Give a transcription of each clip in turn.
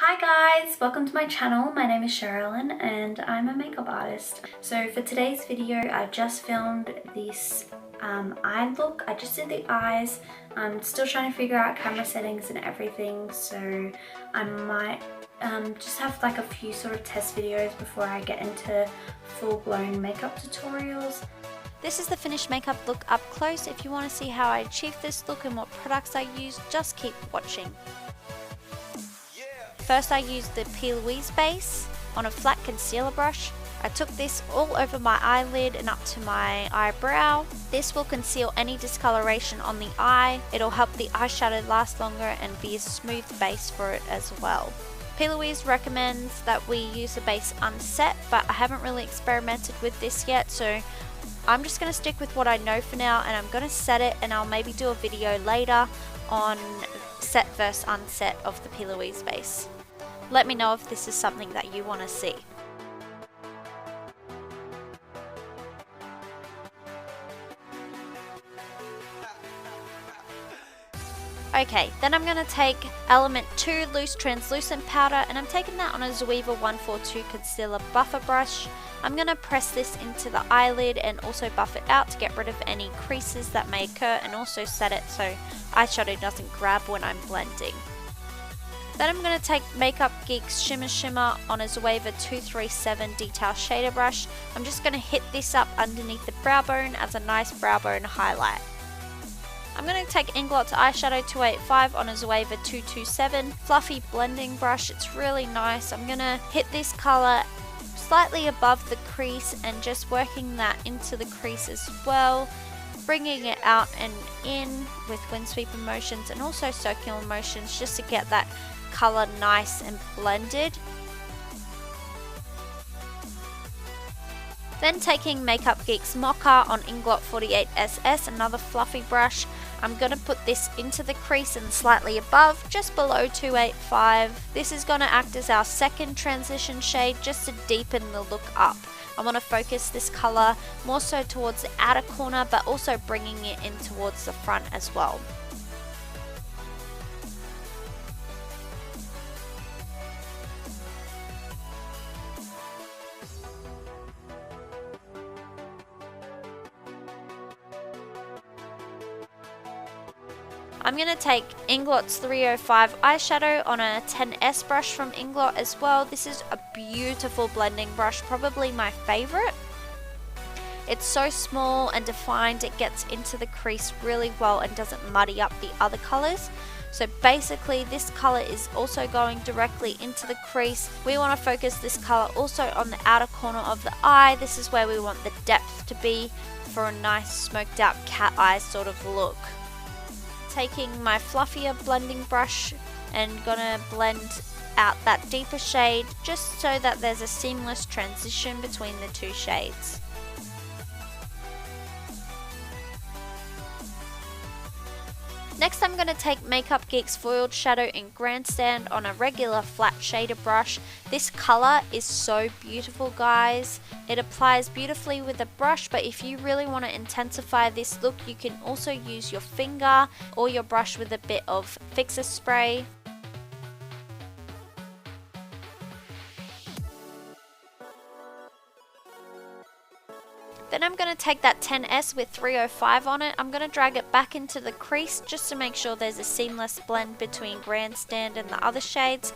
Hi guys, welcome to my channel. My name is Sherilyn and I'm a makeup artist. So for today's video, I just filmed this eye look. I just did the eyes. I'm still trying to figure out camera settings and everything, so I might just have like a few sort of test videos before I get into full-blown makeup tutorials. This is the finished makeup look up close. If you want to see how I achieved this look and what products I used, just keep watching. First I used the P. Louise base on a flat concealer brush. I took this all over my eyelid and up to my eyebrow. This will conceal any discoloration on the eye. It'll help the eyeshadow last longer and be a smooth base for it as well. P. Louise recommends that we use the base unset, but I haven't really experimented with this yet, so I'm just going to stick with what I know for now, and I'm going to set it, and I'll maybe do a video later on set versus unset of the P. Louise base. Let me know if this is something that you want to see. Okay, then I'm going to take Element 2 Loose Translucent Powder, and I'm taking that on a Zoeva 142 Concealer Buffer Brush. I'm going to press this into the eyelid and also buff it out to get rid of any creases that may occur, and also set it so eyeshadow doesn't grab when I'm blending. Then I'm going to take Makeup Geek's Shimmer Shimmer on a Zoeva 237 Detail Shader Brush. I'm just going to hit this up underneath the brow bone as a nice brow bone highlight. I'm going to take Inglot's Eyeshadow 285 on a Zoeva 227 Fluffy Blending Brush. It's really nice. I'm going to hit this colour slightly above the crease and just working that into the crease as well. Bringing it out and in with wind sweeper motions and also circular motions just to get that colour nice and blended. Then taking Makeup Geek's Mocha on Inglot 48SS, another fluffy brush, I'm going to put this into the crease and slightly above, just below 285. This is going to act as our second transition shade just to deepen the look up. I want to focus this colour more so towards the outer corner, but also bringing it in towards the front as well. I'm going to take Inglot's 305 eyeshadow on a 10S brush from Inglot as well. This is a beautiful blending brush, probably my favourite. It's so small and defined, it gets into the crease really well and doesn't muddy up the other colours. So basically this colour is also going directly into the crease. We want to focus this colour also on the outer corner of the eye. This is where we want the depth to be for a nice smoked out cat eye sort of look. Taking my fluffier blending brush and gonna blend out that deeper shade just so that there's a seamless transition between the two shades. Next I'm going to take Makeup Geek's Foiled Shadow in Grandstand on a regular flat shader brush. This colour is so beautiful, guys. It applies beautifully with a brush, but if you really want to intensify this look, you can also use your finger or your brush with a bit of fixer spray. Then I'm going to take that 10S with 305 on it. I'm going to drag it back into the crease just to make sure there's a seamless blend between Grandstand and the other shades.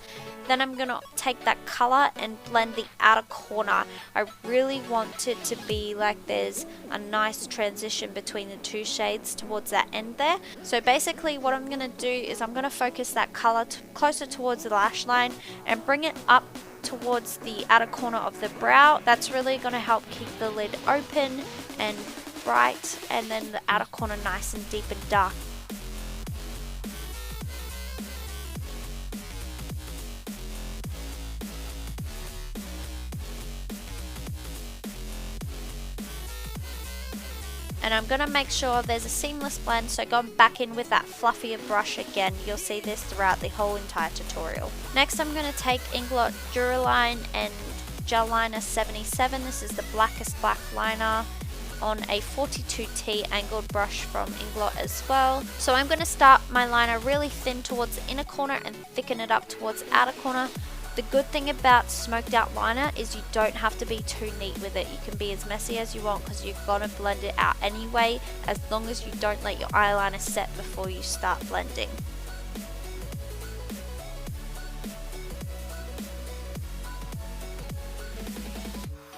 Then I'm going to take that colour and blend the outer corner. I really want it to be like there's a nice transition between the two shades towards that end there. So basically what I'm going to do is I'm going to focus that colour closer towards the lash line and bring it up towards the outer corner of the brow. That's really going to help keep the lid open and bright, and then the outer corner nice and deep and dark. And I'm going to make sure there's a seamless blend, so going back in with that fluffier brush again. You'll see this throughout the whole entire tutorial. Next I'm going to take Inglot Duraline and Gel Liner 77. This is the blackest black liner. on a 42T angled brush from Inglot as well. So I'm going to start my liner really thin towards the inner corner and thicken it up towards the outer corner. The good thing about smoked out liner is you don't have to be too neat with it. You can be as messy as you want because you're going to blend it out anyway, as long as you don't let your eyeliner set before you start blending.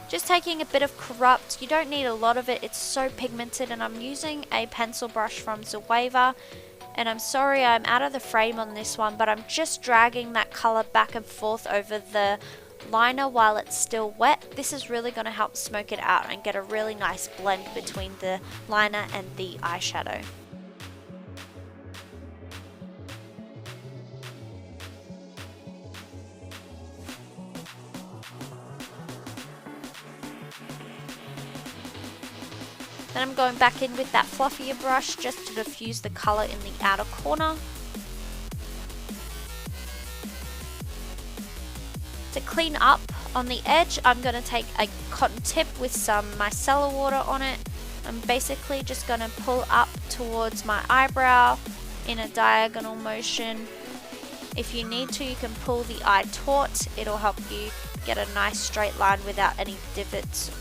Just taking a bit of Corrupt. You don't need a lot of it, it's so pigmented, and I'm using a pencil brush from Zoeva. And I'm sorry I'm out of the frame on this one, but I'm just dragging that color back and forth over the liner while it's still wet. This is really going to help smoke it out and get a really nice blend between the liner and the eyeshadow. Then I'm going back in with that fluffier brush just to diffuse the colour in the outer corner. To clean up on the edge, I'm going to take a cotton tip with some micellar water on it. I'm basically just going to pull up towards my eyebrow in a diagonal motion. If you need to, you can pull the eye taut. It'll help you get a nice straight line without any divots.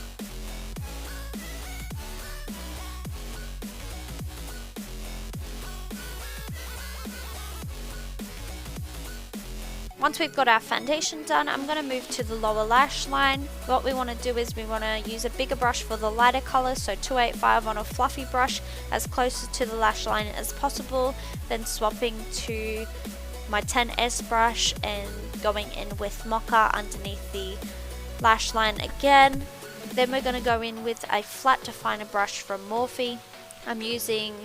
Once we've got our foundation done, I'm going to move to the lower lash line. What we want to do is we want to use a bigger brush for the lighter color, so 285 on a fluffy brush as close to the lash line as possible, then swapping to my 10S brush and going in with Mocha underneath the lash line again. Then we're going to go in with a flat definer brush from Morphe. I'm using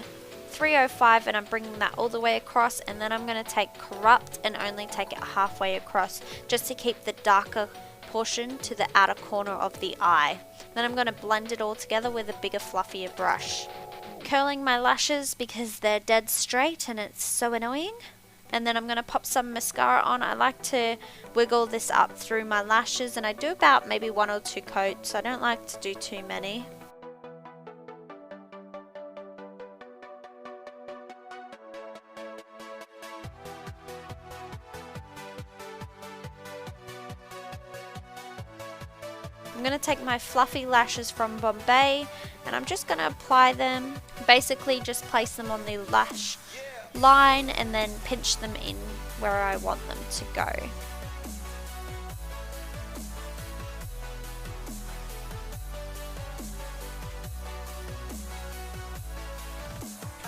305 and I'm bringing that all the way across, and then I'm going to take Corrupt and only take it halfway across just to keep the darker portion to the outer corner of the eye. Then I'm going to blend it all together with a bigger fluffier brush. Curling my lashes because they're dead straight and it's so annoying. And then I'm going to pop some mascara on. I like to wiggle this up through my lashes, and I do about maybe 1 or 2 coats. I don't like to do too many. I'm going to take my fluffy lashes from Bombay and I'm just going to apply them. Basically just place them on the lash line and then pinch them in where I want them to go.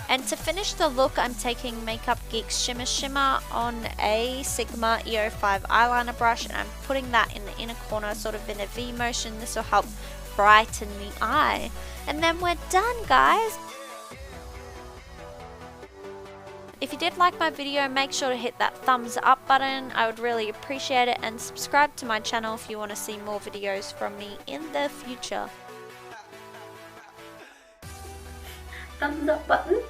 And to finish the look, I'm taking Makeup Geek's Shimmer Shimmer on a Sigma EO5 eyeliner brush, and I'm putting that in the inner corner sort of in a V motion. This will help brighten the eye. And then we're done, guys! If you did like my video, make sure to hit that thumbs up button. I would really appreciate it, and subscribe to my channel if you want to see more videos from me in the future. Thumbs up button.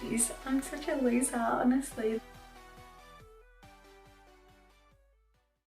Jeez, I'm such a loser, honestly.